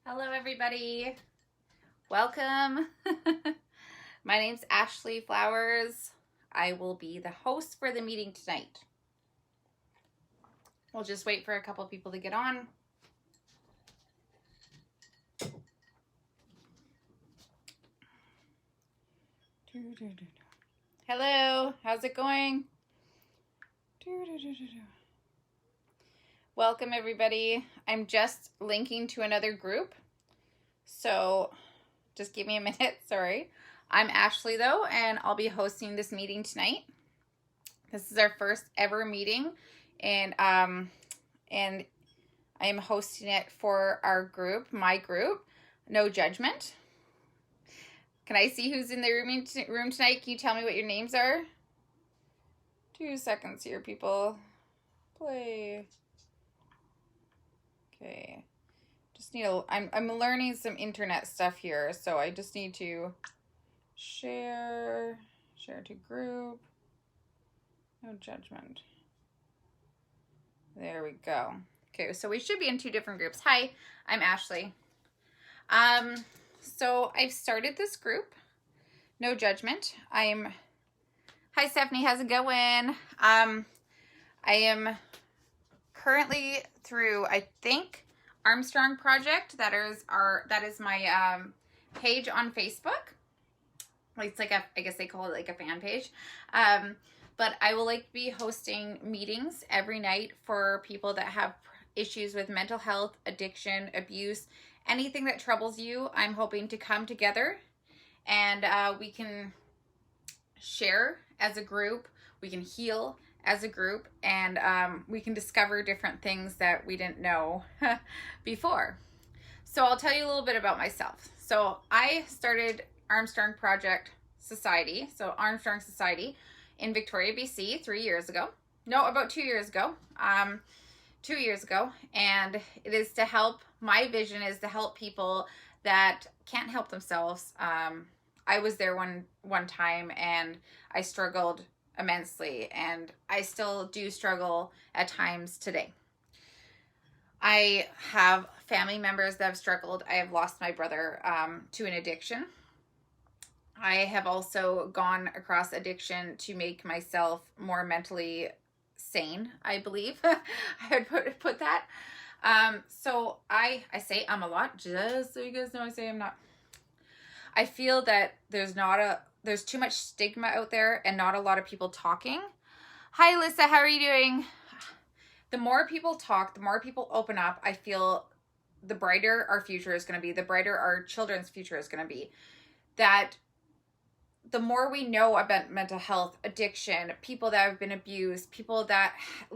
Hello, everybody. Welcome. My name's Ashley Flowers. I will be the host for the meeting tonight. We'll just wait for a couple people to get on. Hello, how's it going? Welcome, everybody. I'm just linking to another group, so just give me a minute. Sorry. I'm Ashley, though, and I'll be hosting this meeting tonight. This is our first ever meeting, and I am hosting it for our group, my group, No Judgment. Can I see who's in the room tonight? Can you tell me what your names are? 2 seconds here, people. Play. Okay. Just need I'm learning some internet stuff here, so I just need to share to group. No Judgment. There we go. Okay, so we should be in 2 different groups. Hi, I'm Ashley. So I've started this group, No Judgment. Hi Stephanie, how's it going? I am currently through, I think, Armstrong Project. That is my page on Facebook. It's like I guess they call it like a fan page. But I will be hosting meetings every night for people that have issues with mental health, addiction, abuse, anything that troubles you. I'm hoping to come together and we can share as a group. We can heal as a group, and we can discover different things that we didn't know before. So I'll tell you a little bit about myself. So I started Armstrong Project Society, so Armstrong Society in Victoria, BC, 3 years ago. No, about 2 years ago. 2 years ago, and it is to help, my vision is to help people that can't help themselves. I was there one time, and I struggled immensely, and I still do struggle at times today. I have family members that have struggled. I have lost my brother to an addiction. I have also gone across addiction to make myself more mentally sane, I believe. I would put that. So I say I'm a lot, just so you guys know. I say I'm not. I feel that there's too much stigma out there and not a lot of people talking. Hi, Alyssa, how are you doing? The more people talk, the more people open up, I feel the brighter our future is going to be, the brighter our children's future is going to be. That the more we know about mental health, addiction, people that have been abused, people that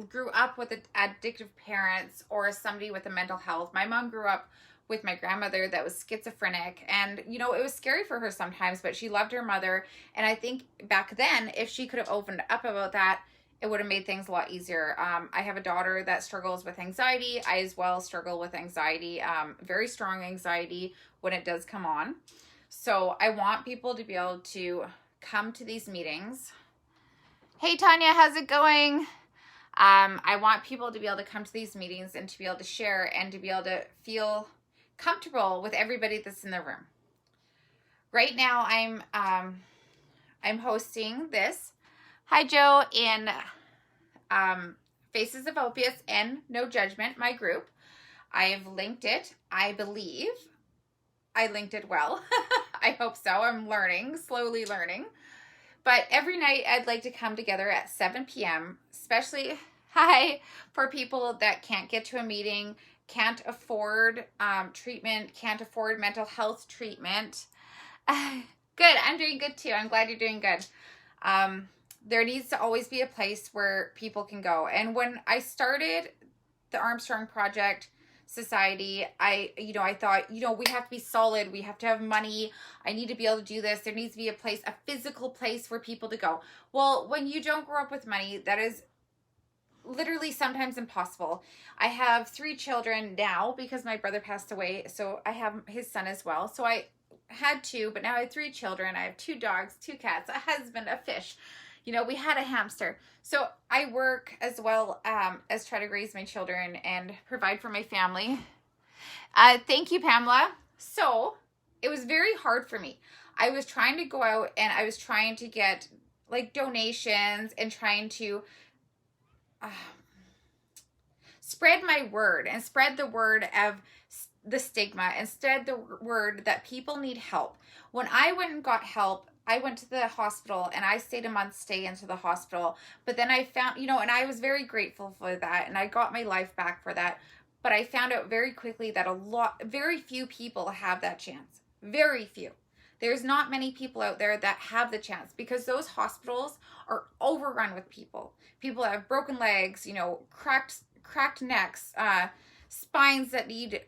grew up with addictive parents or somebody with a mental health. My mom grew up with my grandmother that was schizophrenic, and it was scary for her sometimes, but she loved her mother. And I think back then, if she could have opened up about that, it would have made things a lot easier. I have a daughter that struggles with anxiety. I as well struggle with anxiety, very strong anxiety when it does come on. So I want people to be able to come to these meetings. Hey, Tanya, how's it going? I want people to be able to come to these meetings and to be able to share and to be able to feel comfortable with everybody that's in the room. Right now, I'm hosting this. Hi, Joe, in Faces of Opiates and No Judgment, my group. I have linked it. I believe I linked it well. I hope so. I'm slowly learning. But every night I'd like to come together at 7 p.m., especially, for people that can't get to a meeting, can't afford treatment, can't afford mental health treatment. Good. I'm doing good too. I'm glad you're doing good. There needs to always be a place where people can go. And when I started the Armstrong Project Society, I thought, we have to be solid. We have to have money. I need to be able to do this. There needs to be a physical place for people to go. Well, when you don't grow up with money, that is literally sometimes impossible. I have 3 children now because my brother passed away. So I have his son as well. So I had 2, but now I have 3 children. I have 2 dogs, 2 cats, a husband, a fish. We had a hamster. So I work as well as try to raise my children and provide for my family. Thank you, Pamela. So it was very hard for me. I was trying to go out and I was trying to get like donations and trying to spread my word and spread the word of the stigma and spread the word that people need help. When I went and got help, I went to the hospital and I stayed a month stay into the hospital. But then I found, and I was very grateful for that and I got my life back for that. But I found out very quickly that very few people have that chance. Very few. There's not many people out there that have the chance because those hospitals are overrun with people. People that have broken legs, cracked necks, spines that need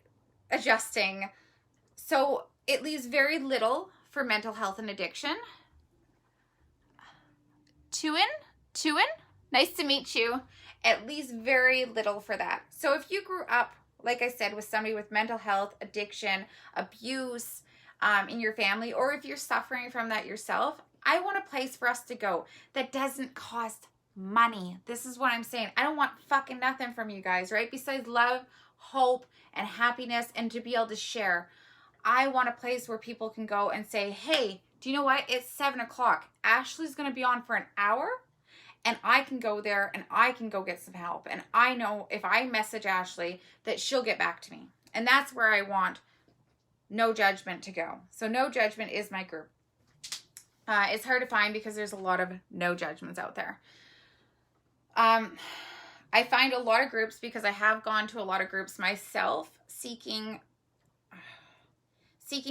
adjusting. So it leaves very little for mental health and addiction. Tuin, nice to meet you. At least very little for that. So if you grew up, like I said, with somebody with mental health, addiction, abuse in your family, or if you're suffering from that yourself, I want a place for us to go that doesn't cost money. This is what I'm saying. I don't want fucking nothing from you guys, right? Besides love, hope, and happiness, and to be able to share. I want a place where people can go and say, hey, do you know what? It's 7 o'clock. Ashley's going to be on for an hour. And I can go there and I can go get some help. And I know if I message Ashley that she'll get back to me. And that's where I want No Judgment to go. So No Judgment is my group. It's hard to find because there's a lot of no judgments out there. I find a lot of groups because I have gone to a lot of groups myself seeking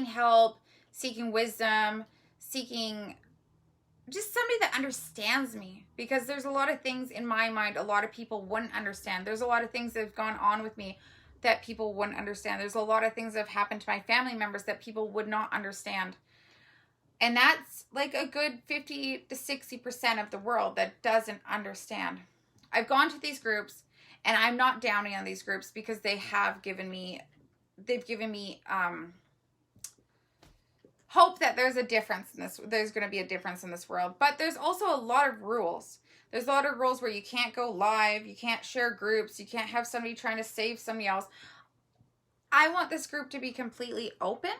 help, seeking wisdom, seeking just somebody that understands me, because there's a lot of things in my mind a lot of people wouldn't understand. There's a lot of things that have gone on with me that people wouldn't understand. There's a lot of things that have happened to my family members that people would not understand. And that's like a good 50 to 60% of the world that doesn't understand. I've gone to these groups and I'm not downing on these groups because they've given me hope that there's going to be a difference in this world. But there's also a lot of rules. There's a lot of rules where you can't go live, you can't share groups, you can't have somebody trying to save somebody else. I want this group to be completely open.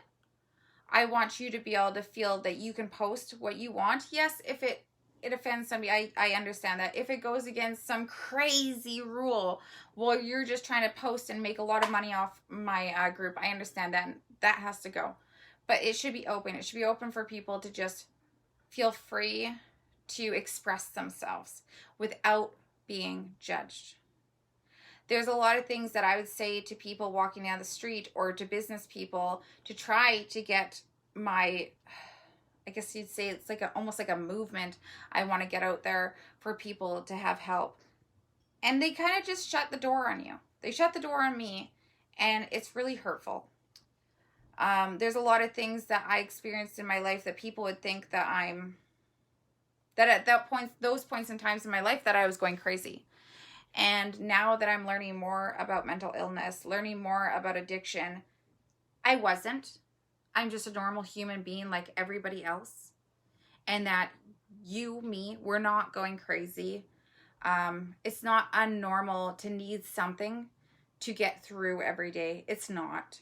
I want you to be able to feel that you can post what you want. Yes, if it offends somebody, I understand that. If it goes against some crazy rule, well, you're just trying to post and make a lot of money off my group, I understand that. That has to go. But it should be open. It should be open for people to just feel free to express themselves without being judged. There's a lot of things that I would say to people walking down the street or to business people to try to get I guess you'd say it's like almost like a movement. I want to get out there for people to have help. And they kind of just shut the door on you. They shut the door on me, and it's really hurtful. There's a lot of things that I experienced in my life that people would think that at those points in times in my life that I was going crazy. And now that I'm learning more about mental illness, learning more about addiction, I wasn't. I'm just a normal human being like everybody else. And that we're not going crazy. It's not unnormal to need something to get through every day. It's not.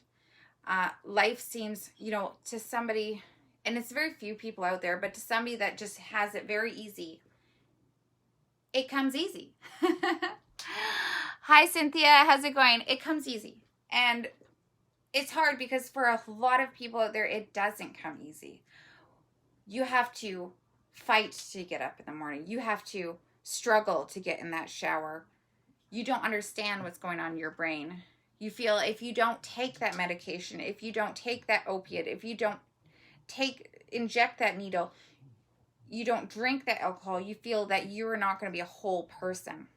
Life seems, to somebody, and it's very few people out there, but to somebody that just has it very easy, it comes easy. Hi, Cynthia. How's it going? It comes easy. And it's hard because for a lot of people out there, it doesn't come easy. You have to fight to get up in the morning. You have to struggle to get in that shower. You don't understand what's going on in your brain. You feel if you don't take that medication, if you don't take that opiate, if you don't inject that needle, you don't drink that alcohol, you feel that you're not going to be a whole person.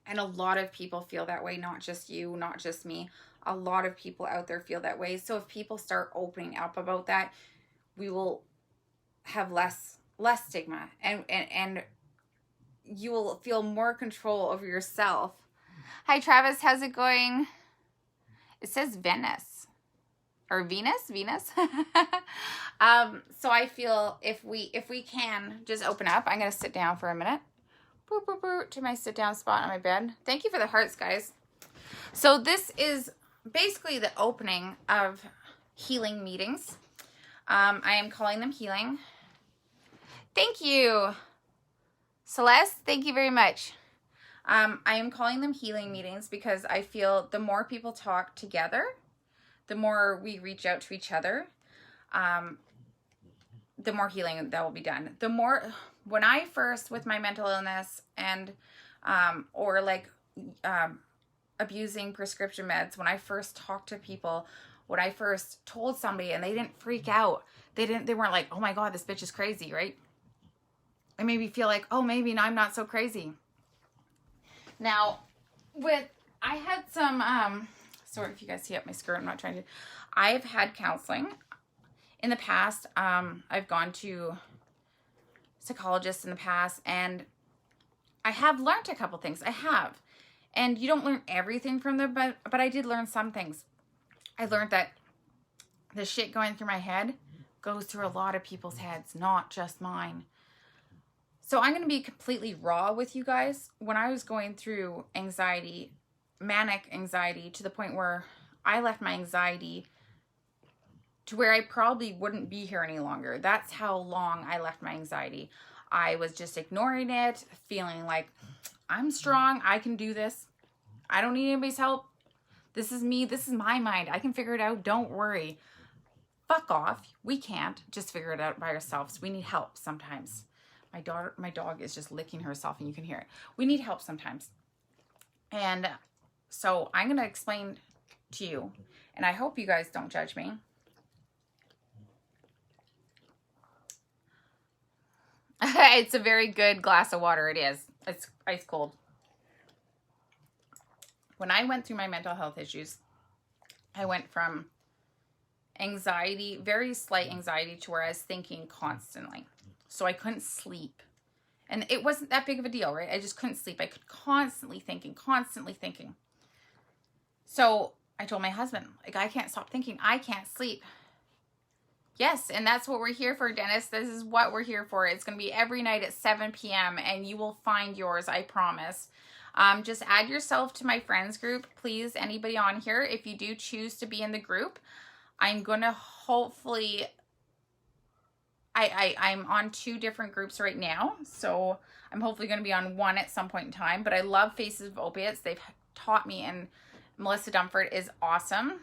And a lot of people feel that way, not just you, not just me. A lot of people out there feel that way. So if people start opening up about that, we will have less stigma and you will feel more control over yourself. Hi, Travis. How's it going? It says Venice. Or Venus? So I feel if we can just open up. I'm going to sit down for a minute. To my sit down spot on my bed. Thank you for the hearts, guys. So this is basically the opening of healing meetings. I am calling them healing. Thank you, Celeste. Thank you very much. I am calling them healing meetings because I feel the more people talk together, the more we reach out to each other, the more healing that will be done. The more, when I first, with my mental illness and, or like, abusing prescription meds, when I first talked to people, when I first told somebody and they didn't freak out, they weren't like, oh my God, this bitch is crazy, right? It made me feel like, oh, maybe I'm not so crazy. Now, I had some, sorry if you guys see up my skirt, I'm not trying to, I've had counseling. In the past, I've gone to psychologists in the past, and I have learned a couple things. I have. And you don't learn everything from them, but I did learn some things. I learned that the shit going through my head goes through a lot of people's heads, not just mine. So I'm going to be completely raw with you guys. When I was going through anxiety, manic anxiety, to the point where I left my anxiety to where I probably wouldn't be here any longer. That's how long I left my anxiety. I was just ignoring it, feeling like I'm strong. I can do this. I don't need anybody's help. This is me. This is my mind. I can figure it out. Don't worry. Fuck off. We can't just figure it out by ourselves. We need help sometimes. My dog is just licking herself and you can hear it. We need help sometimes. And so I'm going to explain to you, and I hope you guys don't judge me. It's a very good glass of water. It is. It's ice cold. When I went through my mental health issues, I went from anxiety, very slight anxiety, to where I was thinking constantly. So I couldn't sleep. And it wasn't that big of a deal, right? I just couldn't sleep. I could constantly thinking. So I told my husband, like, I can't stop thinking. I can't sleep. Yes, and that's what we're here for, Dennis. This is what we're here for. It's going to be every night at 7 p.m. and you will find yours, I promise. Just add yourself to my friends group, please. Anybody on here, if you do choose to be in the group, I'm going to hopefully... I'm on 2 different groups right now, so I'm hopefully going to be on one at some point in time. But I love Faces of Opiates. They've taught me, and Melissa Dumford is awesome.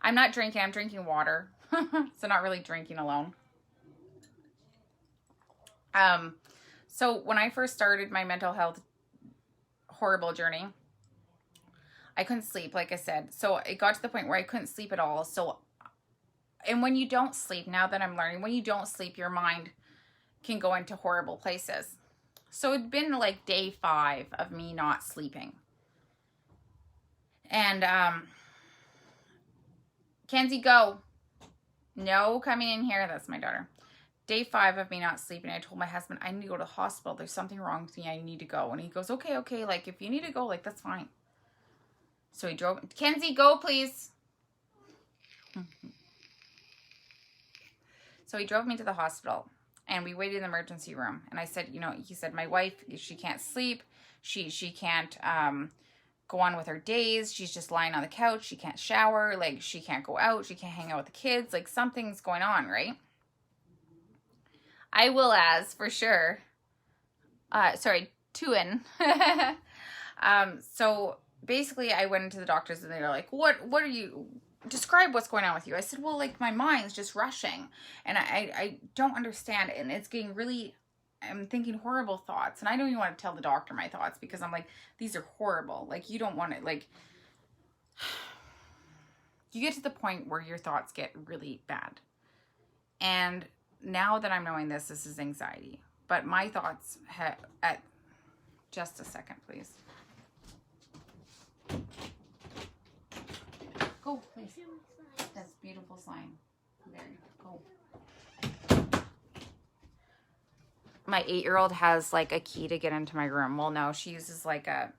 I'm not drinking. I'm drinking water. So not really drinking alone. So when I first started my mental health horrible journey, I couldn't sleep, like I said. So it got to the point where I couldn't sleep at all. So, and when you don't sleep, now that I'm learning, when you don't sleep, your mind can go into horrible places. So it'd been like day 5 of me not sleeping. And, Kenzie, go. No coming in here. That's my daughter. Day 5 of me not sleeping. I told my husband, I need to go to the hospital. There's something wrong with me. I need to go. And he goes, okay. Like, if you need to go, like, that's fine. So he drove. Kenzie, go, please. So he drove me to the hospital. And we waited in the emergency room. And I said, you know, he said, my wife, she can't sleep. She can't go on with her days. She's just lying on the couch. She can't shower. Like, she can't go out. She can't hang out with the kids. Like, something's going on, right? I will as, for sure. Sorry, Tuin. So basically I went into the doctors and they're like, what are you, describe what's going on with you. I said, well, like, my mind's just rushing and I don't understand it. And it's getting really, I'm thinking horrible thoughts. And I don't even want to tell the doctor my thoughts because I'm like, these are horrible. Like, you don't want it. Like, you get to the point where your thoughts get really bad. And now that I'm knowing this is anxiety. But my thoughts at just a second, please. Go, please. That's beautiful slime. There you go. My 8-year-old has like a key to get into my room. Well, no, she uses like a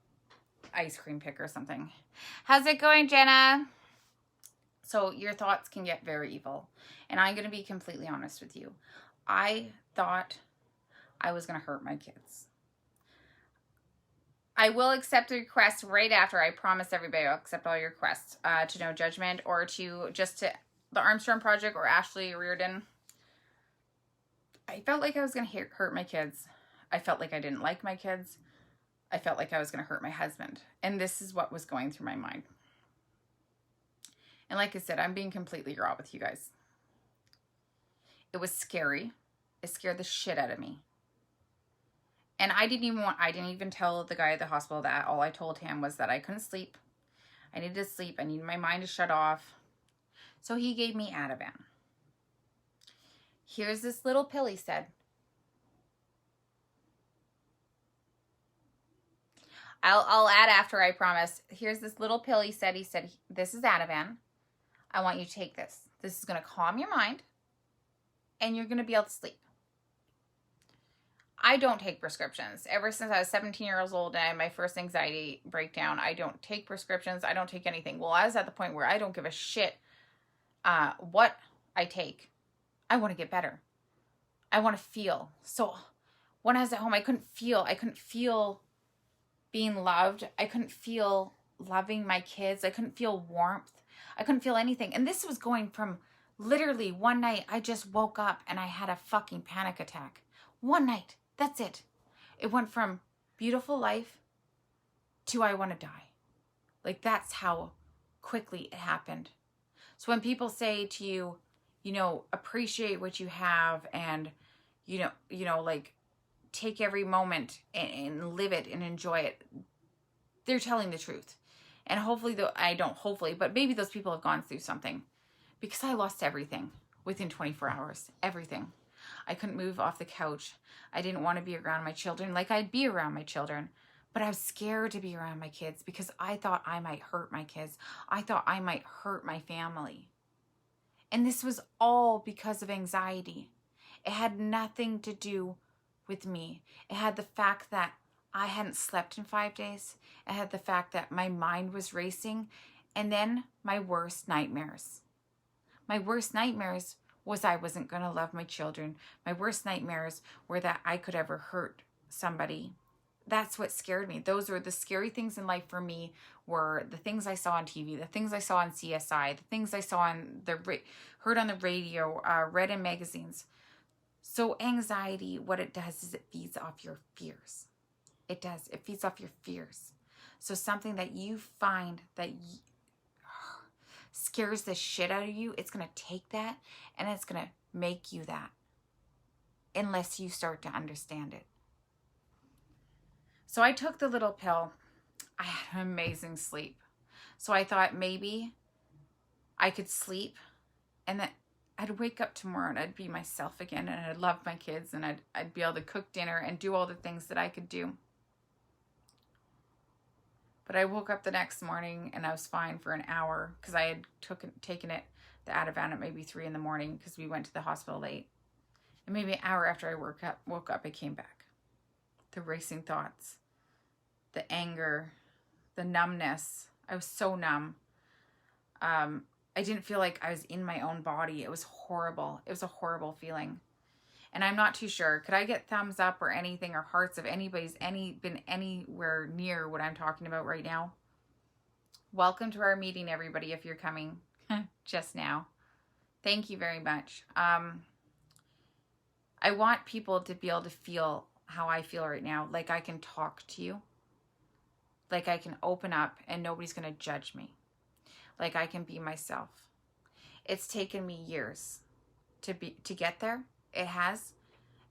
ice cream pick or something. How's it going, Jenna? So your thoughts can get very evil. And I'm going to be completely honest with you. I thought I was going to hurt my kids. I will accept the request right after. I promise everybody I'll accept all your requests to No Judgment or to just to the Armstrong Project or Ashley Reardon. I felt like I was going to hurt my kids. I felt like I didn't like my kids. I felt like I was going to hurt my husband. And this is what was going through my mind. And like I said, I'm being completely raw with you guys. It was scary. It scared the shit out of me. And I didn't even tell the guy at the hospital that. All I told him was that I couldn't sleep. I needed to sleep. I needed my mind to shut off. So he gave me Ativan. Here's this little pill, he said. I'll add after, I promise. Here's this little pill, he said, this is Ativan. I want you to take this. This is going to calm your mind. And you're going to be able to sleep. I don't take prescriptions. Ever since I was 17 years old and I had my first anxiety breakdown, I don't take prescriptions. I don't take anything. Well, I was at the point where I don't give a shit what I take. I want to get better. I want to feel. So when I was at home, I couldn't feel being loved. I couldn't feel loving my kids. I couldn't feel warmth. I couldn't feel anything. And this was going from literally one night I just woke up and I had a fucking panic attack. One night. That's it. It went from beautiful life to I want to die. Like that's how quickly it happened. So when people say to you, appreciate what you have and, like take every moment and live it and enjoy it, they're telling the truth. And hopefully, but maybe those people have gone through something because I lost everything within 24 hours. Everything. I couldn't move off the couch. I didn't want to be around my children like I'd be around my children. But I was scared to be around my kids because I thought I might hurt my kids. I thought I might hurt my family. And this was all because of anxiety. It had nothing to do with me. It had the fact that I hadn't slept in 5 days. It had the fact that my mind was racing. And then my worst nightmares. My worst nightmares was I wasn't going to love my children. My worst nightmares were that I could ever hurt somebody. That's what scared me. Those were the scary things in life for me, were the things I saw on TV, the things I saw on CSI, the things I saw on heard on the radio, read in magazines. So anxiety, what it does is it feeds off your fears. It does. It feeds off your fears. So something that you find that scares the shit out of you, it's going to take that and it's going to make you that unless you start to understand it. So I took the little pill. I had an amazing sleep. So I thought maybe I could sleep and that I'd wake up tomorrow and I'd be myself again and I'd love my kids and I'd be able to cook dinner and do all the things that I could do. But I woke up the next morning and I was fine for an hour because I had taken the Ativan at maybe 3 a.m. because we went to the hospital late. And maybe an hour after I woke up, I came back. The racing thoughts, the anger, the numbness. I was so numb. I didn't feel like I was in my own body. It was horrible. It was a horrible feeling. And I'm not too sure. Could I get thumbs up or anything or hearts if anybody's been anywhere near what I'm talking about right now? Welcome to our meeting, everybody, if you're coming just now. Thank you very much. I want people to be able to feel how I feel right now. Like I can talk to you. Like I can open up and nobody's going to judge me. Like I can be myself. It's taken me years to get there. It has.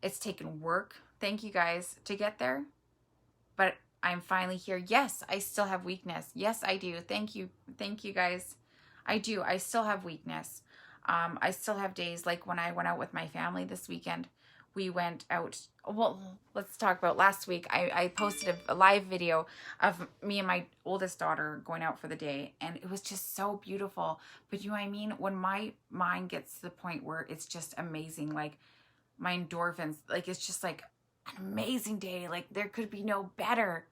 It's taken work. Thank you guys to get there. But I'm finally here. Yes, I still have weakness. Yes, I do. Thank you. Thank you guys. I do. I still have weakness. I still have days like when I went out with my family this weekend. We went out. Well, let's talk about last week. I posted a live video of me and my oldest daughter going out for the day. And it was just so beautiful. But you know what I mean? When my mind gets to the point where it's just amazing, like my endorphins, like it's just like an amazing day. Like there could be no better.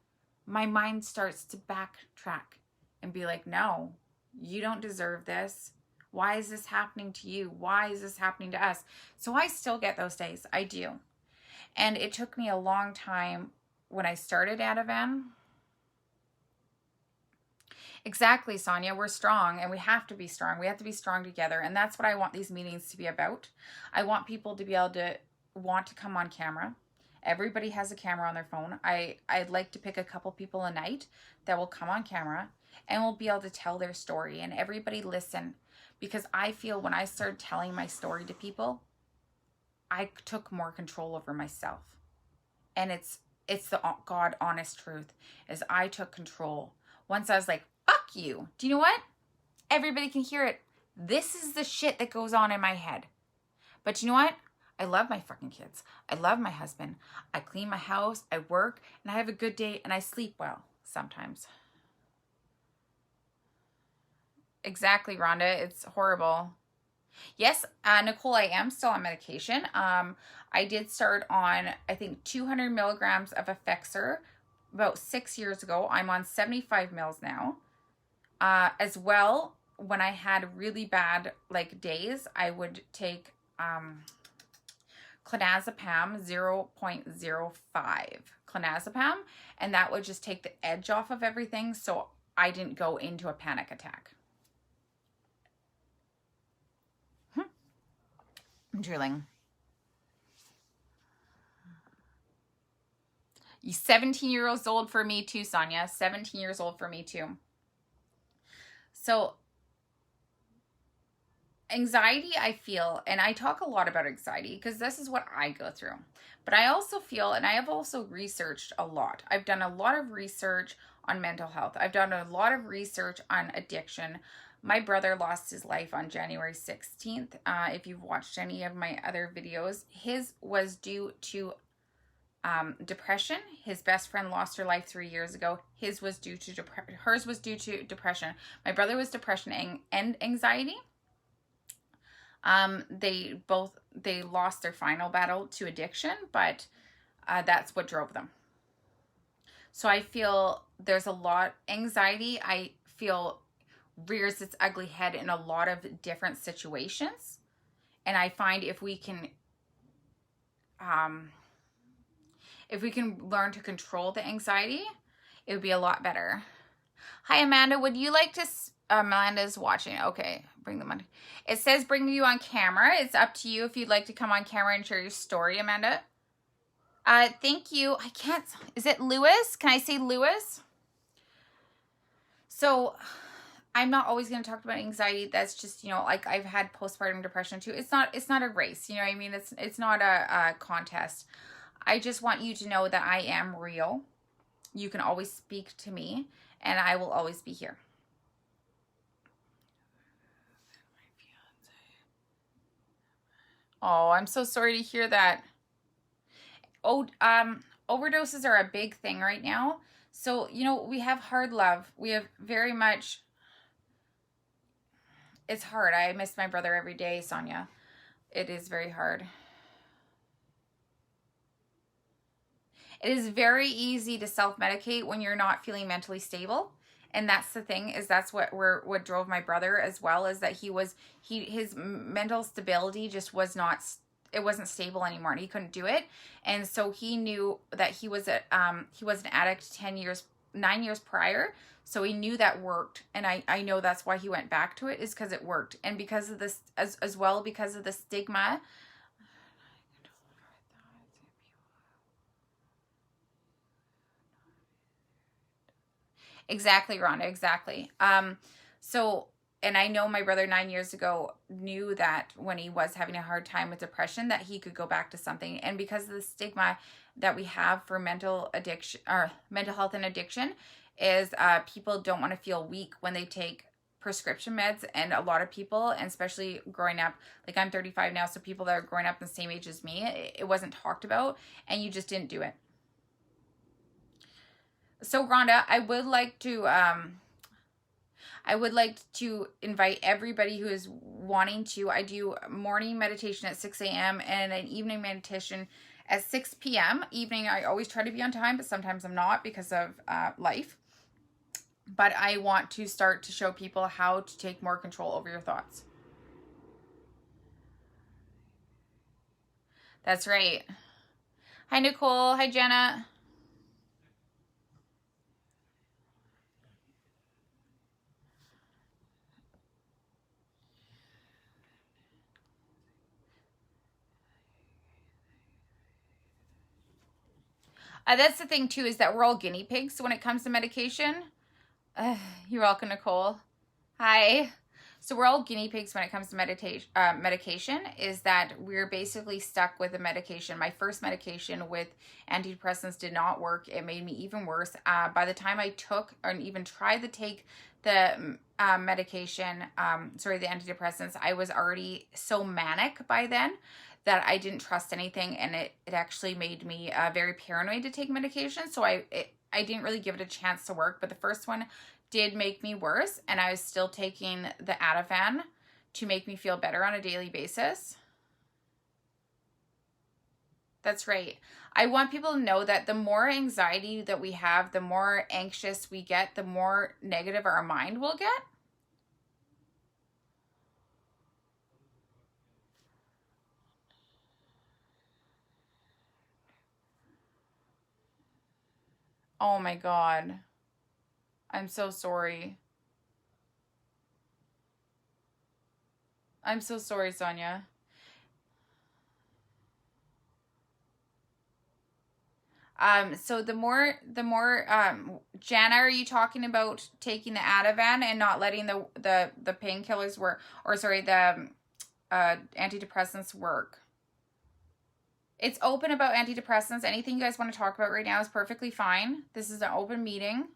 My mind starts to backtrack and be like, no, you don't deserve this. Why is this happening to you? Why is this happening to us? So I still get those days. I do. And it took me a long time when I started Ativan. Exactly, Sonia. We're strong and we have to be strong. We have to be strong together. And that's what I want these meetings to be about. I want people to be able to want to come on camera. Everybody has a camera on their phone. I'd like to pick a couple people a night that will come on camera and will be able to tell their story, and everybody listen, because I feel when I started telling my story to people, I took more control over myself. And it's the God honest truth is I took control. Once I was like, fuck you. Do you know what? Everybody can hear it. This is the shit that goes on in my head. But you know what? I love my fucking kids. I love my husband. I clean my house. I work. And I have a good day. And I sleep well sometimes. Exactly, Rhonda. It's horrible. Yes, Nicole, I am still on medication. I did start on, I think, 200 milligrams of Effexor about 6 years ago. I'm on 75 mils now. As well, when I had really bad days, I would take clonazepam 0.05 clonazepam, and that would just take the edge off of everything, so I didn't go into a panic attack. I'm drilling. You 17 years old for me too, Sonia. 17 years old for me too. So anxiety, I feel, and I talk a lot about anxiety because this is what I go through. But I also feel, and I have also researched a lot. I've done a lot of research on mental health. I've done a lot of research on addiction. My brother lost his life on January 16th. If you've watched any of my other videos, his was due to depression. His best friend lost her life 3 years ago. His was due to hers was due to depression. My brother was depression and anxiety. They lost their final battle to addiction, but that's what drove them. So I feel there's a lot anxiety. I feel rears its ugly head in a lot of different situations, and I find if we can learn to control the anxiety, it would be a lot better. Hi, Amanda. Would you like to... Amanda's watching. Okay, bring them on. It says bring you on camera. It's up to you if you'd like to come on camera and share your story, Amanda. Thank you. I can't... Is it Lewis? Can I say Lewis? So... I'm not always going to talk about anxiety. That's just, I've had postpartum depression too. It's not a race. You know what I mean? It's not a contest. I just want you to know that I am real. You can always speak to me, and I will always be here. Oh, I'm so sorry to hear that. Oh, overdoses are a big thing right now. So, we have hard love. We have very much... It's hard. I miss my brother every day, Sonia. It is very hard. It is very easy to self-medicate when you're not feeling mentally stable. And that's the thing, is that's what drove my brother as well, is that his mental stability just was not, it wasn't stable anymore, and he couldn't do it. And so he knew that he was an addict 9 years prior. So he knew that worked, and I know that's why he went back to it, is because it worked. And because of this, as well, because of the stigma. Exactly, Rhonda, exactly. So, and I know my brother 9 years ago knew that when he was having a hard time with depression, that he could go back to something. And because of the stigma that we have for mental addiction, or mental health and addiction, is people don't want to feel weak when they take prescription meds. And a lot of people, and especially growing up, like I'm 35 now, so people that are growing up the same age as me, it wasn't talked about, and you just didn't do it. So Rhonda, I would like to invite everybody who is wanting to. I do morning meditation at 6 a.m. and an evening meditation at 6 p.m. Evening, I always try to be on time, but sometimes I'm not because of life. But I want to start to show people how to take more control over your thoughts. That's right. Hi, Nicole. Hi, Jenna. That's the thing too, is that we're all guinea pigs when it comes to medication. You're welcome, Nicole. Hi. So we're all guinea pigs when it comes to medication, is that we're basically stuck with a medication. My first medication with antidepressants did not work. It made me even worse. By the time I took or even tried to take the medication, the antidepressants, I was already so manic by then that I didn't trust anything, and it actually made me very paranoid to take medication. So I didn't really give it a chance to work, but the first one did make me worse, and I was still taking the Ativan to make me feel better on a daily basis. That's right. I want people to know that the more anxiety that we have, the more anxious we get, the more negative our mind will get. Oh my God. I'm so sorry. I'm so sorry, Sonia. So the more, Jana, are you talking about taking the Ativan and not letting the painkillers work, or sorry, the antidepressants work? It's open about antidepressants. Anything you guys want to talk about right now is perfectly fine. This is an open meeting.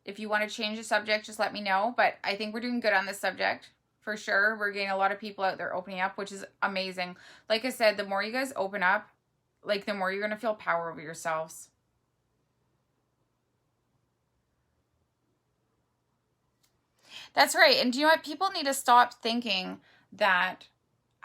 If you want to change the subject, just let me know. But I think we're doing good on this subject. For sure. We're getting a lot of people out there opening up, which is amazing. Like I said, the more you guys open up, like, the more you're going to feel power over yourselves. That's right. And do you know what? People need to stop thinking that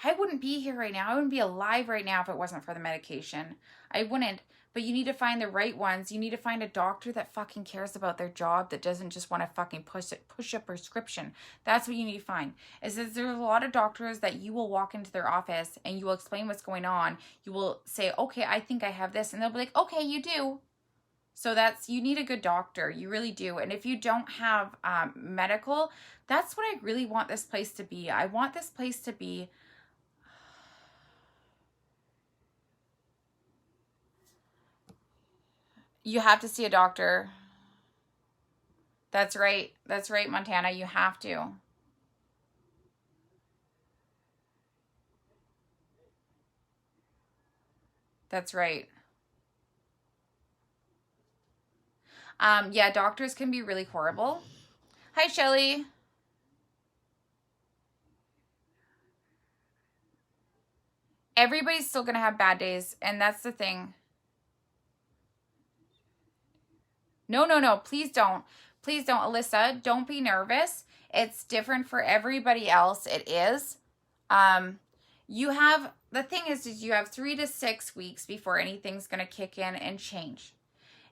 I wouldn't be here right now. I wouldn't be alive right now if it wasn't for the medication. I wouldn't. But you need to find the right ones. You need to find a doctor that fucking cares about their job, that doesn't just want to fucking push a prescription. That's what you need to find. Is that there's a lot of doctors that you will walk into their office and you will explain what's going on. You will say, okay, I think I have this. And they'll be like, okay, you do. So you need a good doctor. You really do. And if you don't have medical, that's what I really want this place to be. I want this place to be, you have to see a doctor. That's right. That's right, Montana. You have to. That's right. Yeah, doctors can be really horrible. Hi, Shelly. Everybody's still going to have bad days, and that's the thing. No. Please don't. Please don't. Alyssa, don't be nervous. It's different for everybody else. It is. The thing is you have 3 to 6 weeks before anything's going to kick in and change.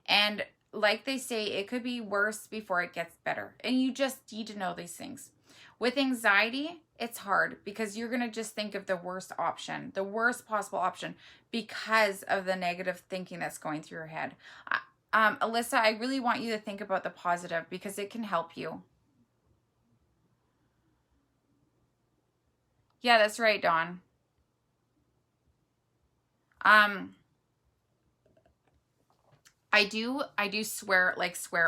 And like they say, it could be worse before it gets better. And you just need to know these things. With anxiety, it's hard because you're going to just think of the worst option, the worst possible option, because of the negative thinking that's going through your head. Alyssa, I really want you to think about the positive because it can help you. Yeah, that's right, Dawn. I do swear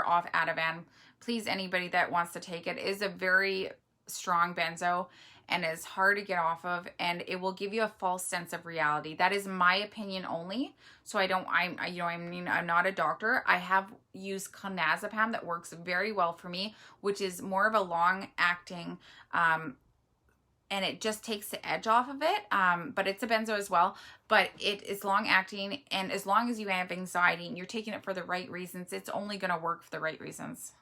off Ativan. Please, anybody that wants to take it, is a very strong benzo and is hard to get off of, and it will give you a false sense of reality. That is my opinion only. So I'm not a doctor. I have used clonazepam that works very well for me, which is more of a long acting, and it just takes the edge off of it. But it's a benzo as well, but it is long acting. And as long as you have anxiety and you're taking it for the right reasons, it's only going to work for the right reasons.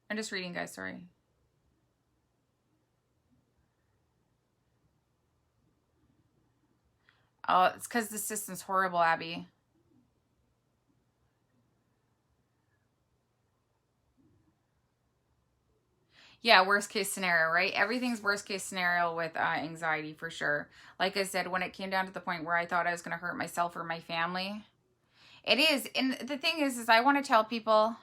I'm just reading, guys. Sorry. Oh, it's because the system's horrible, Abby. Yeah, worst case scenario, right? Everything's worst case scenario with anxiety for sure. Like I said, when it came down to the point where I thought I was going to hurt myself or my family, it is. And the thing is I want to tell people,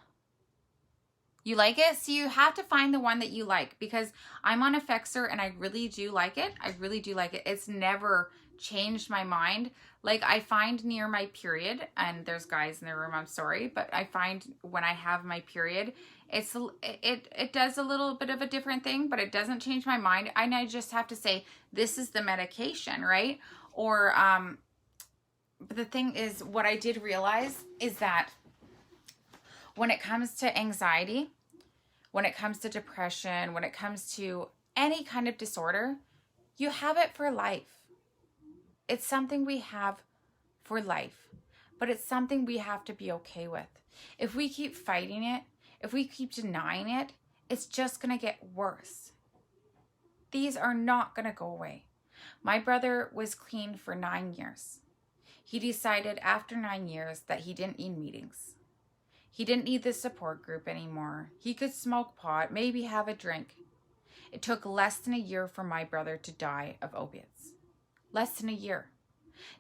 you like it? So you have to find the one that you like, because I'm on Effexor and I really do like it. I really do like it. It's never changed my mind. Like, I find near my period, and there's guys in the room, I'm sorry, but I find when I have my period, it does a little bit of a different thing, but it doesn't change my mind. And I just have to say, this is the medication, right? Or but the thing is, what I did realize is that when it comes to anxiety, when it comes to depression, when it comes to any kind of disorder, you have it for life. It's something we have for life, but it's something we have to be okay with. If we keep fighting it, if we keep denying it, it's just going to get worse. These are not going to go away. My brother was clean for 9 years. He decided after 9 years that he didn't need meetings. He didn't need the support group anymore. He could smoke pot, maybe have a drink. It took less than a year for my brother to die of opiates. Less than a year.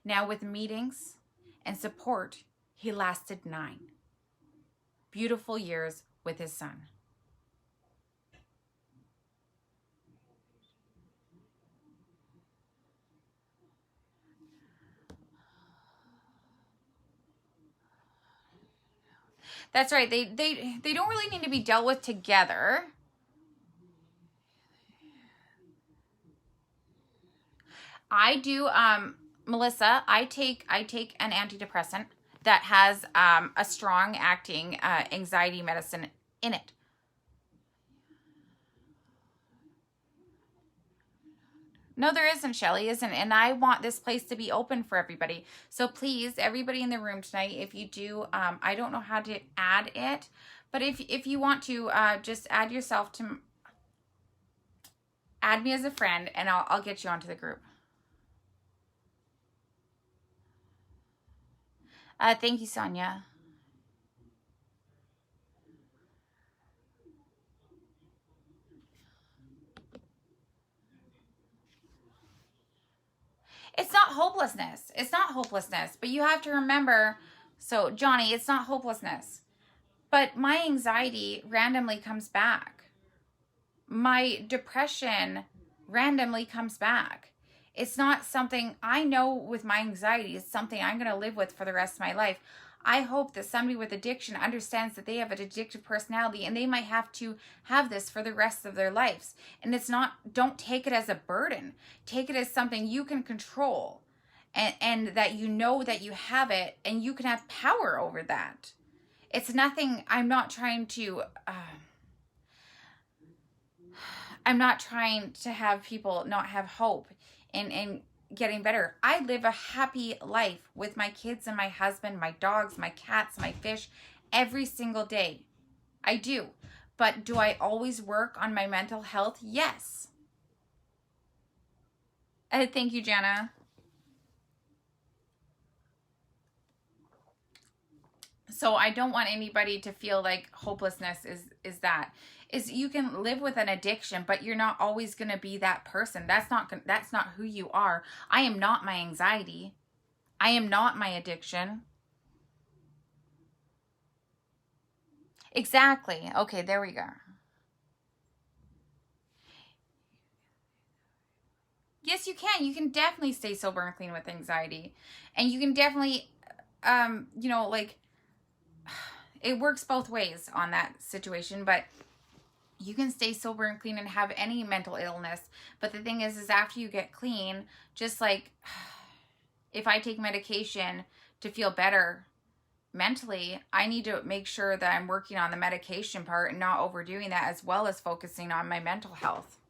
Now with meetings and support, he lasted 9 beautiful years with his son. That's right. They don't really need to be dealt with together. I do, Melissa, I take an antidepressant that has a strong acting anxiety medicine in it. No, there isn't, Shelly, isn't. And I want this place to be open for everybody. So please, everybody in the room tonight, if you do, I don't know how to add it, but if you want to, just add yourself to, add me as a friend, and I'll get you onto the group. Thank you, Sonia. It's not hopelessness. It's not hopelessness. But you have to remember, so Johnny, it's not hopelessness. But my anxiety randomly comes back. My depression randomly comes back. It's not something I know with my anxiety. It's something I'm going to live with for the rest of my life. I hope that somebody with addiction understands that they have an addictive personality and they might have to have this for the rest of their lives. And it's not, don't take it as a burden. Take it as something you can control, and that you know that you have it and you can have power over that. It's nothing, I'm not trying to have people not have hope and getting better. I live a happy life with my kids and my husband, my dogs, my cats, my fish, every single day. I do. But do I always work on my mental health? Yes. Thank you, Jana. So I don't want anybody to feel like hopelessness is that. Is you can live with an addiction, but you're not always going to be that person. That's not who you are. I am not my anxiety. I am not my addiction. Exactly. Okay, there we go. Yes, you can. You can definitely stay sober and clean with anxiety. And you can definitely, like, it works both ways on that situation, but you can stay sober and clean and have any mental illness. But the thing is after you get clean, just like if I take medication to feel better mentally, I need to make sure that I'm working on the medication part and not overdoing that, as well as focusing on my mental health.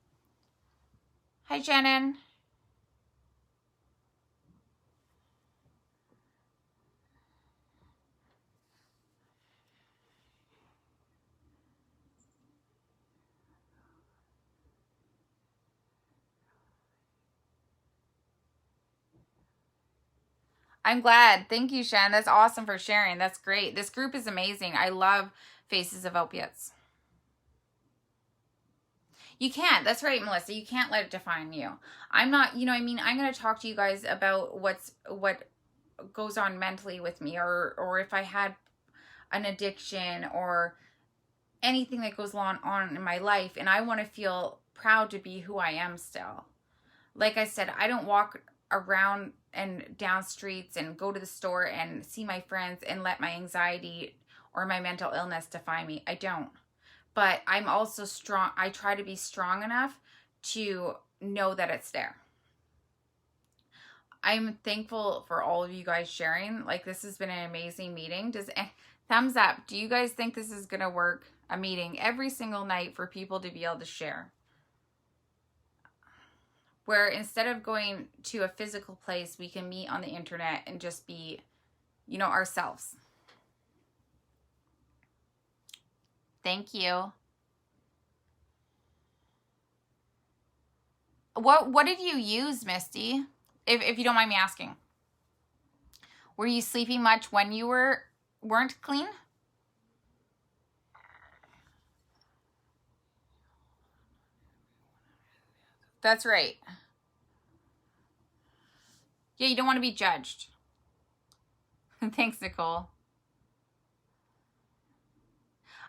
Hi, Shannon. I'm glad. Thank you, Shen. That's awesome for sharing. That's great. This group is amazing. I love Faces of Opiates. You can't. That's right, Melissa. You can't let it define you. I'm not, you know, I mean, I'm going to talk to you guys about what goes on mentally with me, or if I had an addiction or anything that goes on in my life, and I want to feel proud to be who I am still. Like I said, I don't walk around and down streets and go to the store and see my friends and let my anxiety or my mental illness define me. I don't. But I'm also strong. I try to be strong enough to know that it's there. I'm thankful for all of you guys sharing. Like, this has been an amazing meeting. Thumbs up. Do you guys think this is going to work? A meeting every single night for people to be able to share. Where instead of going to a physical place, we can meet on the internet and just be, you know, ourselves. Thank you. What did you use, Misty? If you don't mind me asking. Were you sleeping much when you weren't clean? That's right. Yeah, you don't want to be judged. Thanks, Nicole.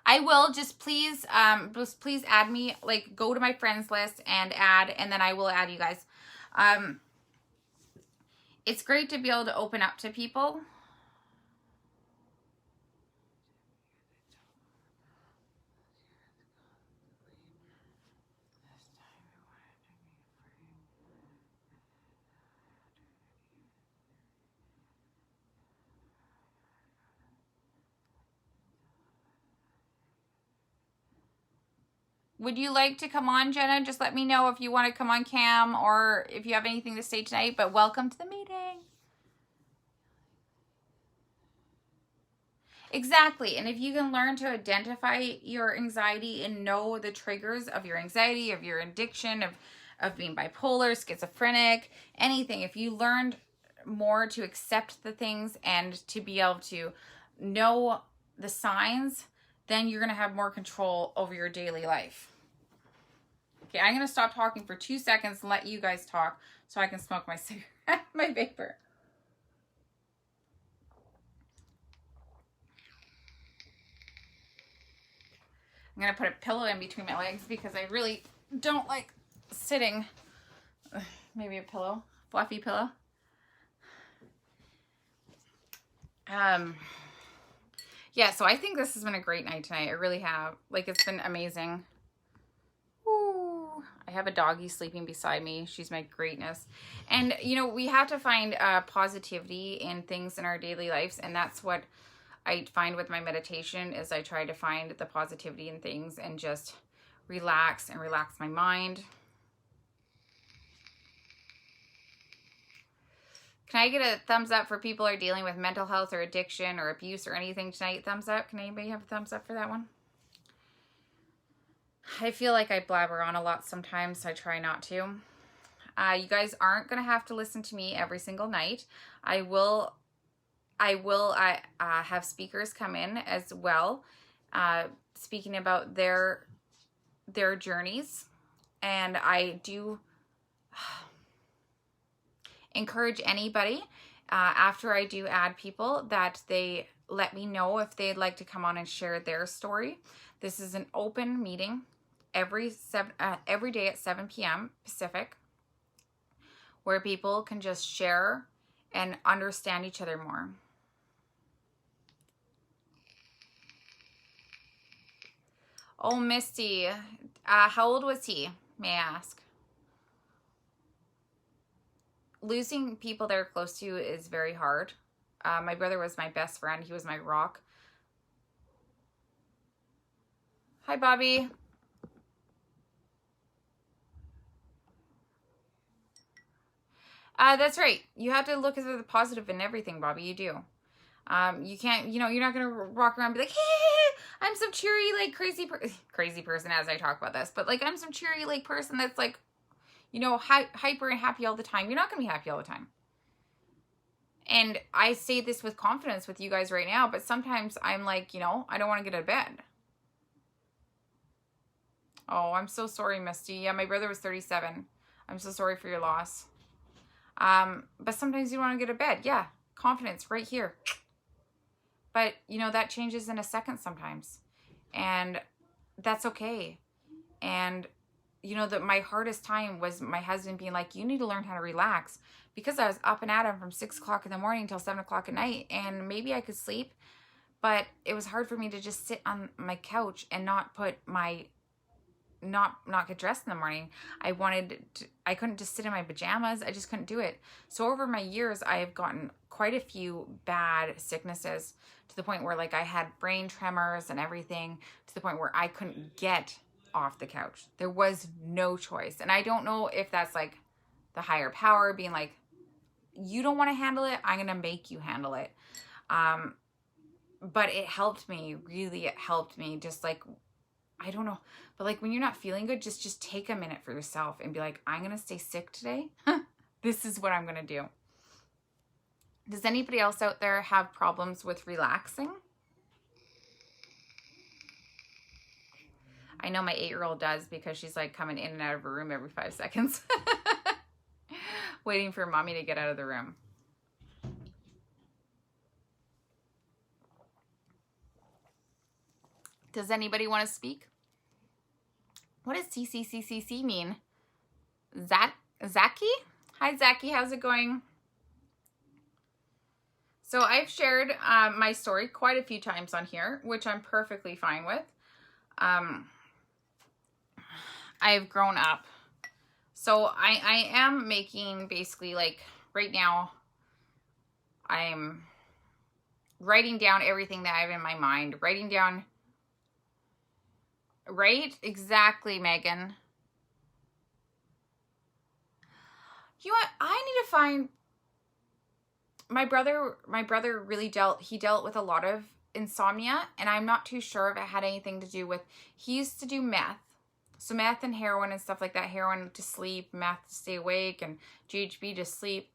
I will just please add me, like, go to my friends list and add, and then I will add you guys. It's great to be able to open up to people. Would you like to come on, Jenna? Just let me know if you want to come on cam or if you have anything to say tonight, but welcome to the meeting. Exactly. And if you can learn to identify your anxiety and know the triggers of your anxiety, of your addiction, of being bipolar, schizophrenic, anything, if you learned more to accept the things and to be able to know the signs, then you're going to have more control over your daily life. Okay, I'm going to stop talking for 2 seconds and let you guys talk so I can smoke my cigarette, my vapor. I'm going to put a pillow in between my legs because I really don't like sitting. Maybe a pillow, fluffy pillow. Yeah, so I think this has been a great night tonight. I really have. Like, it's been amazing. Ooh, I have a doggy sleeping beside me. She's my greatness. And, you know, we have to find positivity in things in our daily lives. And that's what I find with my meditation is I try to find the positivity in things and just relax and relax my mind. Can I get a thumbs up for people who are dealing with mental health or addiction or abuse or anything tonight? Thumbs up. Can anybody have a thumbs up for that one? I feel like I blabber on a lot sometimes. I try not to. You guys aren't going to have to listen to me every single night. I will have speakers come in as well, speaking about their journeys. And I do encourage anybody, after I do add people, that they let me know if they'd like to come on and share their story. This is an open meeting every day at 7 p.m. Pacific, where people can just share and understand each other more. Oh, Misty, how old was he, may I ask? Losing people that are close to you is very hard. My brother was my best friend. He was my rock. Hi, Bobby. That's right. You have to look at the positive in everything, Bobby. You do. You can't, you know, you're not going to walk around and be like, hey, I'm some cheery, like, crazy person as I talk about this. But, like, I'm some cheery, like, person that's, like, you know, hyper and happy all the time. You're not going to be happy all the time. And I say this with confidence with you guys right now, but sometimes I'm like, you know, I don't want to get out of bed. Oh, I'm so sorry, Misty. Yeah, my brother was 37. I'm so sorry for your loss. But sometimes you want to get to bed. Yeah, confidence right here. But, you know, that changes in a second sometimes. And that's okay. And, you know, my hardest time was my husband being like, you need to learn how to relax. Because I was up and at him from 6 o'clock in the morning till 7 o'clock at night. And maybe I could sleep. But it was hard for me to just sit on my couch and not put my not get dressed in the morning. I couldn't just sit in my pajamas. I just couldn't do it. So over my years, I have gotten quite a few bad sicknesses to the point where like I had brain tremors and everything, to the point where I couldn't get off the couch. There was no choice. And I don't know if that's like the higher power being like, you don't want to handle it, I'm going to make you handle it. But it helped me, really, it helped me. Just like, I don't know, but like when you're not feeling good, just take a minute for yourself and be like, I'm going to stay sick today. This is what I'm going to do. Does anybody else out there have problems with relaxing? I know my 8-year-old does, because she's like coming in and out of her room every 5 seconds. Waiting for mommy to get out of the room. Does anybody want to speak? What does CCCCC mean? Zaki? Hi, Zaki. How's it going? So I've shared my story quite a few times on here, which I'm perfectly fine with. I've grown up. So I am making basically like right now, I'm writing down everything that I have in my mind. Writing down, right? Exactly, Megan. You know what? I need to find... My brother really dealt with a lot of insomnia, and I'm not too sure if it had anything to do with... He used to do meth. So meth and heroin and stuff like that. Heroin to sleep, meth to stay awake, and GHB to sleep.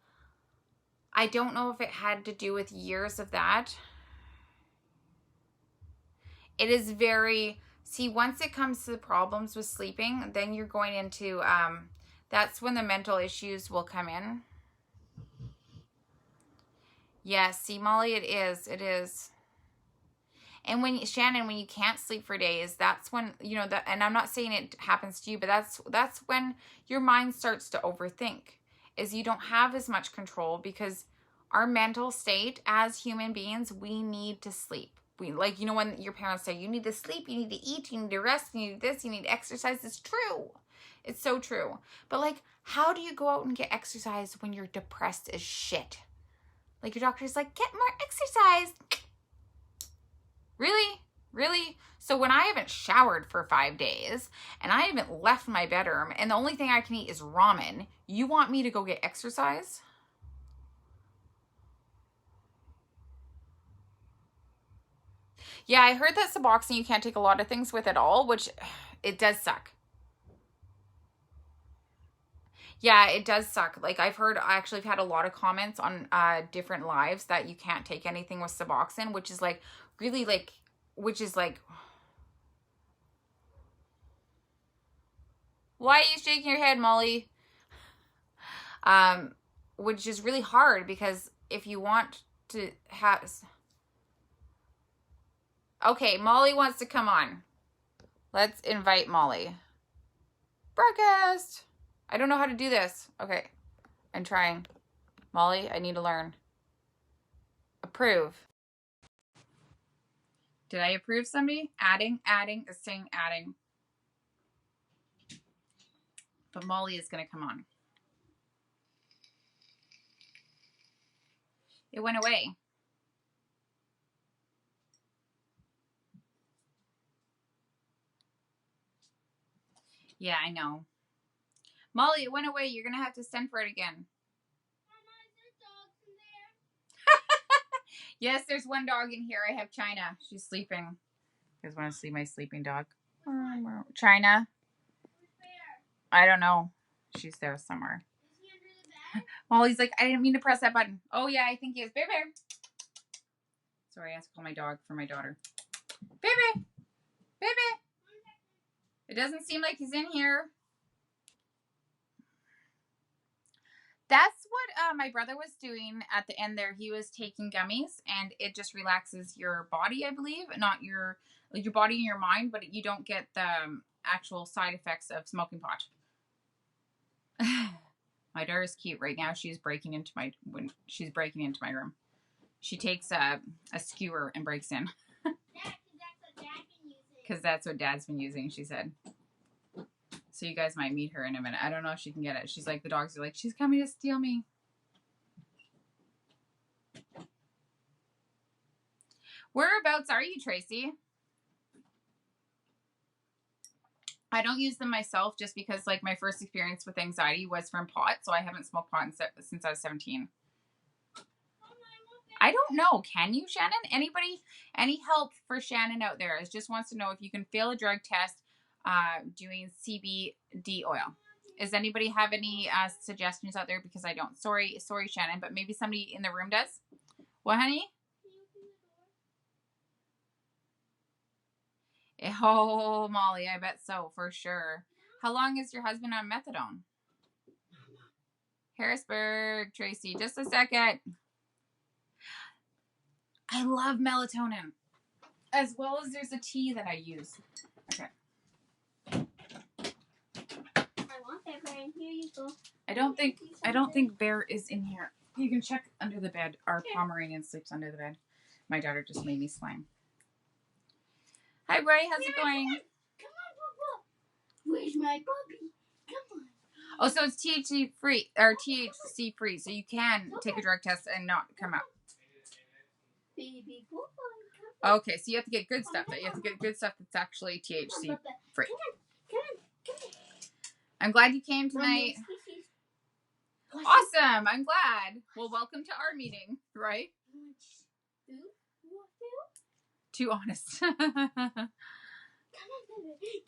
I don't know if it had to do with years of that. It is very... See, once it comes to the problems with sleeping, then you're going into... that's when the mental issues will come in. Yes, see, Molly, it is. It is. And when, Shannon, when you can't sleep for days, that's when, you know, that, and I'm not saying it happens to you, but that's when your mind starts to overthink, is you don't have as much control, because our mental state as human beings, we need to sleep. We, like, you know, when your parents say, you need to sleep, you need to eat, you need to rest, you need this, you need to exercise. It's true. It's so true. But like, how do you go out and get exercise when you're depressed as shit? Like, your doctor's like, get more exercise. Really? Really? So when I haven't showered for 5 days and I haven't left my bedroom and the only thing I can eat is ramen, you want me to go get exercise? Yeah, I heard that Suboxone, you can't take a lot of things with at all, which it does suck. Yeah, it does suck. Like, I've had a lot of comments on different lives that you can't take anything with Suboxone, which is like, really like, why are you shaking your head, Molly? Which is really hard, because if you want to have... Okay, Molly wants to come on. Let's invite Molly. Broadcast. I don't know how to do this. Okay, I'm trying. Molly, I need to learn. Approve. Did I approve somebody? Adding is saying adding. But Molly is going to come on. It went away. Yeah, I know. Molly, it went away. You're going to have to send for it again. Mama, is there dogs in there? Yes, there's one dog in here. I have China. She's sleeping. You guys want to see my sleeping dog? China? I don't know. She's there somewhere. Is he under the bed? Molly's like, I didn't mean to press that button. Oh, yeah, I think he is. Bear, bear. Sorry, I have to call my dog for my daughter. Baby! Baby! It doesn't seem like he's in here. That's what my brother was doing at the end there. He was taking gummies, and it just relaxes your body, I believe. Not your body and your mind, but you don't get the actual side effects of smoking pot. My daughter's cute right now. She's breaking into my room. She takes a skewer and breaks in. Because that's what Dad's been using, she said. So you guys might meet her in a minute. I don't know if she can get it. She's like, the dogs are like, she's coming to steal me. Whereabouts are you, Tracy? I don't use them myself just because, like, my first experience with anxiety was from pot, so I haven't smoked pot since I was 17. I don't know. Can you, Shannon? Anybody? Any help for Shannon out there? Just wants to know if you can fail a drug test doing CBD oil. Does anybody have any suggestions out there? Because I don't. Sorry, Shannon, but maybe somebody in the room does. What, honey? Oh, Molly, I bet so, for sure. How long is your husband on methadone? Harrisburg, Tracy, just a second. I love melatonin. As well as there's a tea that I use. Okay. I want that bear. Here you go. I don't think Bear is in here. You can check under the bed. Our Pomeranian sleeps under the bed. My daughter just made me slime. Hi, Bray. How's it going? Come on, Papa. Where's my puppy? Come on. Oh, so it's THC free or THC free, so you can take a drug test and not come out. Baby Papa. Okay, so you have to get good stuff. You have to get good stuff that's actually THC free. Come on. I'm glad you came tonight. Awesome. I'm glad. Well, welcome to our meeting, right? Too honest. Come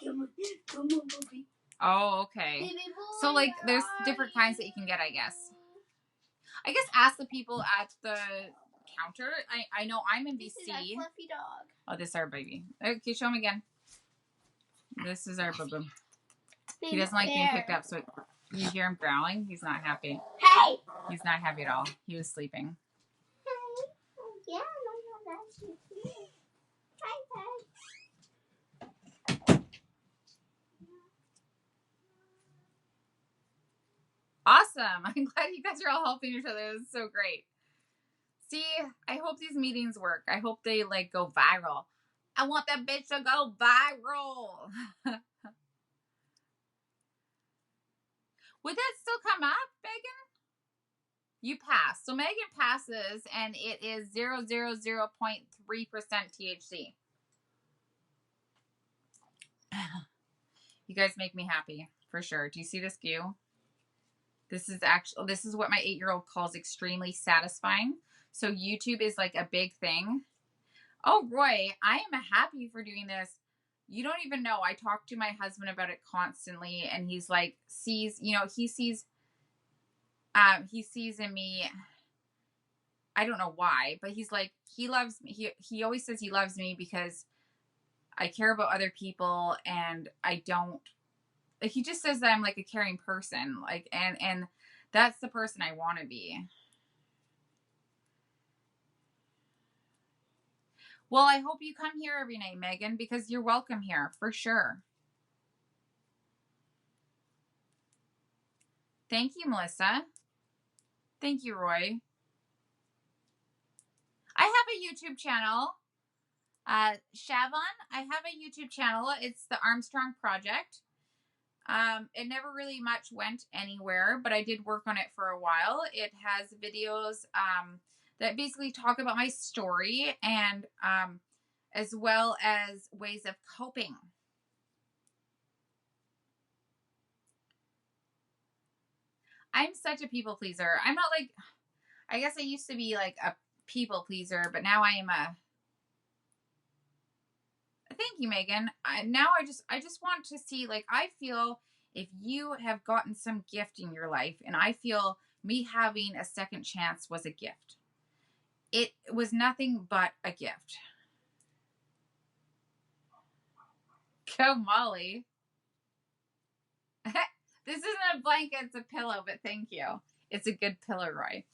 on, puppy. Oh, okay. So, like, there's different kinds that you can get, I guess. Ask the people at the counter. I know I'm in BC. This is our fluffy dog. Oh, this is our baby. Okay, show him again. This is our boo-boo. He doesn't like being picked up, so you hear him growling. He's not happy. Hey! He's not happy at all. He was sleeping. Hey! Yeah, no, that's you. Hi. Awesome. I'm glad you guys are all helping each other. This is so great. See, I hope these meetings work. I hope they, like, go viral. I want that bitch to go viral. Would that still come up, Megan? You pass. So Megan passes, and it is 0.3% THC. You guys make me happy, for sure. Do you see this skew? This is what my 8-year-old calls extremely satisfying. So YouTube is like a big thing. Oh, Roy, I am happy for doing this. You don't even know. I talk to my husband about it constantly, and he's like, he sees in me, I don't know why, but he's like, he loves me. He always says he loves me because I care about other people, and I don't, like, he just says that I'm like a caring person, like, and that's the person I want to be. Well, I hope you come here every night, Megan, because you're welcome here, for sure. Thank you, Melissa. Thank you, Roy. I have a YouTube channel. Shavon, I have a YouTube channel. It's the Armstrong Project. It never really much went anywhere, but I did work on it for a while. It has videos that basically talk about my story and as well as ways of coping. I'm such a people pleaser. I'm not like, I guess I used to be like a people pleaser, but now I am a, thank you, Megan. Now I just want to see, like, I feel if you have gotten some gift in your life, and I feel me having a second chance was a gift. It was nothing but a gift. Go, Molly. This isn't a blanket, it's a pillow, but thank you. It's a good pillow, Roy.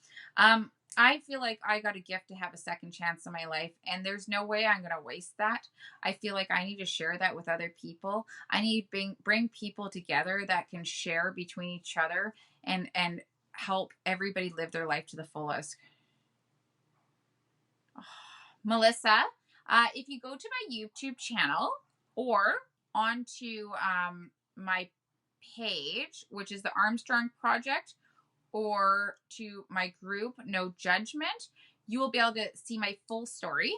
I feel like I got a gift to have a second chance in my life, and there's no way I'm going to waste that. I feel like I need to share that with other people. I need to bring people together that can share between each other and help everybody live their life to the fullest. Oh, Melissa, if you go to my YouTube channel or onto my page, which is the Armstrong Project, or to my group, No Judgment, you will be able to see my full story.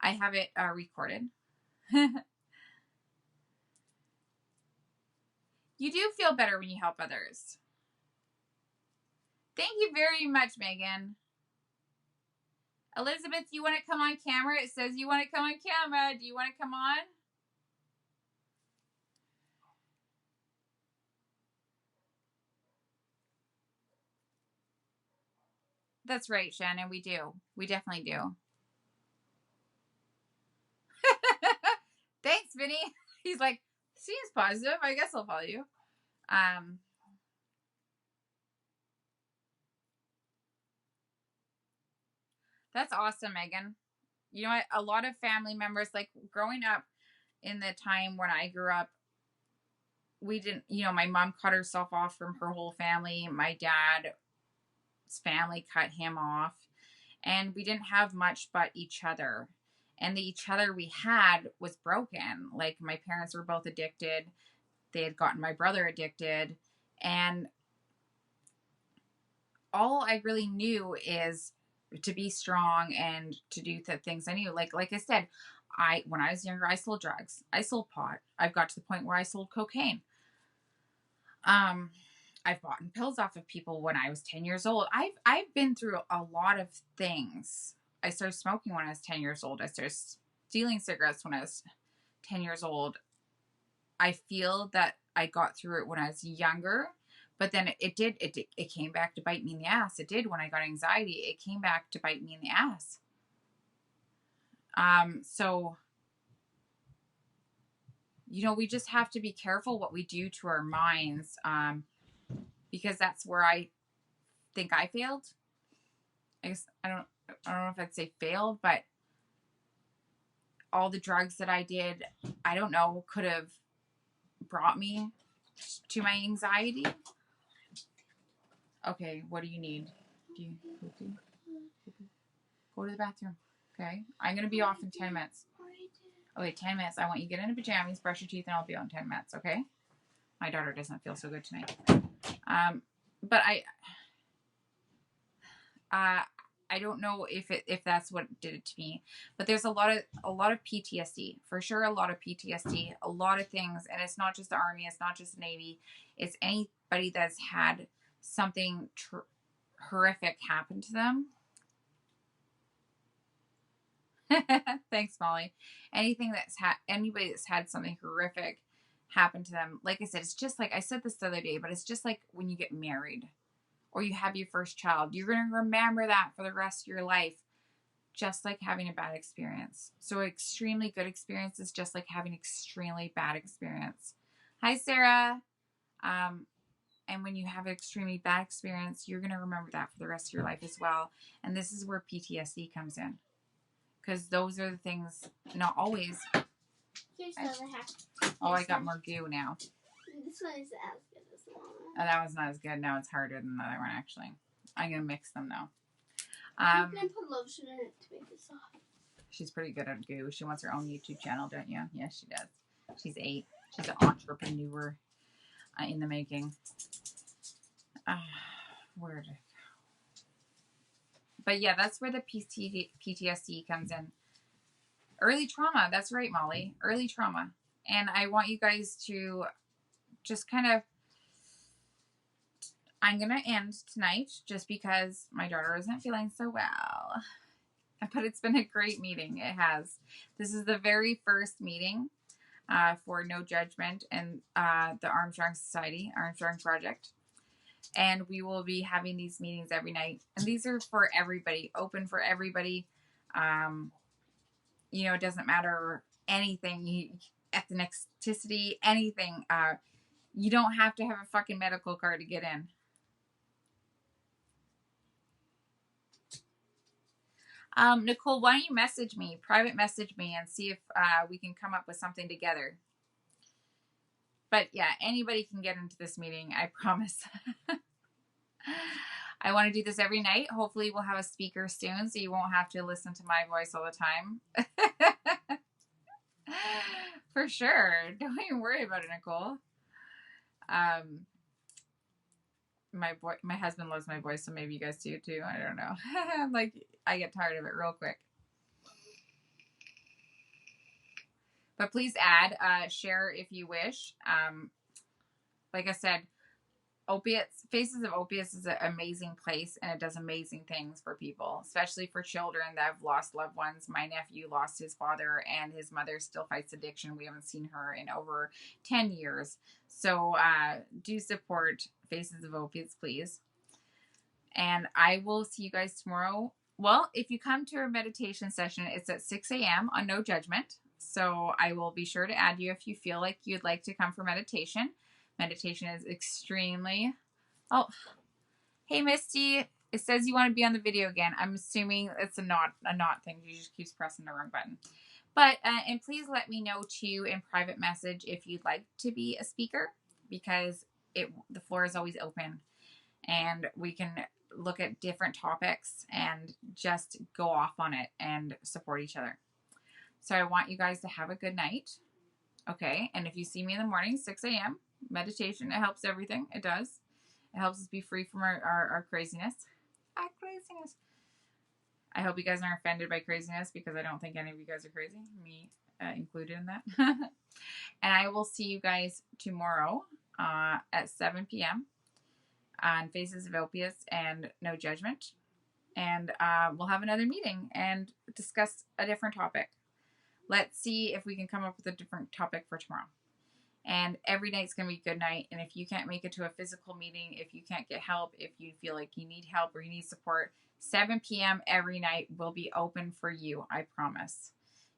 I have it recorded. You do feel better when you help others. Thank you very much, Megan. Elizabeth, you want to come on camera? It says you want to come on camera. Do you want to come on? That's right, Shannon. We do. We definitely do. Thanks, Vinny. He's like, seems positive. I guess I'll follow you. That's awesome, Megan. You know what? A lot of family members, like growing up in the time when I grew up, we didn't, my mom cut herself off from her whole family. My dad's family cut him off. And we didn't have much but each other. And the each other we had was broken. Like my parents were both addicted. They had gotten my brother addicted. And all I really knew is to be strong and to do the things I knew. Like I said, when I was younger, I sold drugs. I sold pot. I've got to the point where I sold cocaine. I've bought pills off of people when I was 10 years old. I've been through a lot of things. I started smoking when I was 10 years old. I started stealing cigarettes when I was 10 years old. I feel that I got through it when I was younger, but then it came back to bite me in the ass. It did when I got anxiety. It came back to bite me in the ass. So, we just have to be careful what we do to our minds, because that's where I think I failed. I guess I don't know if I'd say failed, but all the drugs that I did, I don't know, could have brought me to my anxiety. Okay, what do you need? Do you poopy? Go to the bathroom. Okay, I'm gonna be off in 10 minutes. Okay, 10 minutes. I want you to get into pajamas, brush your teeth, and I'll be out in 10 minutes. Okay. My daughter doesn't feel so good tonight. But I don't know if that's what did it to me, but there's a lot of PTSD, for sure. A lot of PTSD, a lot of things. And it's not just the Army. It's not just the Navy. It's anybody that's had something horrific happen to them. Thanks, Molly. Anybody that's had something horrific happen to them. Like I said, it's just like I said this the other day, but it's just like when you get married or you have your first child, you're going to remember that for the rest of your life, just like having a bad experience. So extremely good experience is just like having extremely bad experience. Hi, Sarah. And when you have an extremely bad experience, you're going to remember that for the rest of your life as well. And this is where PTSD comes in. Because those are the things, not always. Here's the other half. I got more goo now. This one is as good as the one. Oh, that was not as good. Now it's harder than the other one, actually. I'm going to mix them, though. I'm going to put lotion in it to make it soft. She's pretty good at goo. She wants her own YouTube channel, don't you? Yes, she does. She's 8. She's an entrepreneur in the making. Where did it go? But yeah, that's where the PTSD comes in. Early trauma. That's right, Molly. Early trauma. And I want you guys to just kind of... I'm going to end tonight just because my daughter isn't feeling so well. But it's been a great meeting. It has. This is the very first meeting for No Judgment and the Armstrong Society, Armstrong Project. And we will be having these meetings every night. And these are for everybody, open for everybody. It doesn't matter anything, ethnicity, anything. You don't have to have a fucking medical card to get in. Nicole, why don't you private message me, and see if we can come up with something together. But yeah, anybody can get into this meeting, I promise. I want to do this every night. Hopefully we'll have a speaker soon, so you won't have to listen to my voice all the time. For sure. Don't even worry about it, Nicole. My husband loves my voice, so maybe you guys do too. I don't know. Like, I get tired of it real quick. But please add, share if you wish. Like I said, Faces of Opiates is an amazing place, and it does amazing things for people, especially for children that have lost loved ones. My nephew lost his father, and his mother still fights addiction. We haven't seen her in over 10 years. So do support Faces of Opiates, please. And I will see you guys tomorrow. Well, if you come to our meditation session, it's at 6 a.m. on No Judgment. So I will be sure to add you if you feel like you'd like to come for meditation. Meditation is extremely... Oh, hey, Misty. It says you want to be on the video again. I'm assuming it's a not thing. You just keep pressing the wrong button. But, and please let me know, too, in private message if you'd like to be a speaker, because the floor is always open. And we can look at different topics and just go off on it and support each other. So I want you guys to have a good night. Okay, and if you see me in the morning, 6 a.m., meditation, it helps everything. It does. It helps us be free from our craziness. Craziness. I hope you guys aren't offended by craziness, because I don't think any of you guys are crazy, me included in that. And I will see you guys tomorrow at 7 p.m. on Faces of Opiates and No Judgment. And we'll have another meeting and discuss a different topic. Let's see if we can come up with a different topic for tomorrow. And every night's going to be a good night. And if you can't make it to a physical meeting, if you can't get help, if you feel like you need help or you need support, 7 p.m. every night will be open for you. I promise.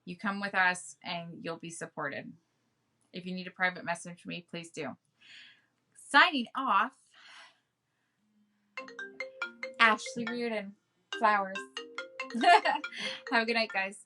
You come with us and you'll be supported. If you need a private message me, please do. Signing off, Ashley Reardon, Flowers. Have a good night, guys.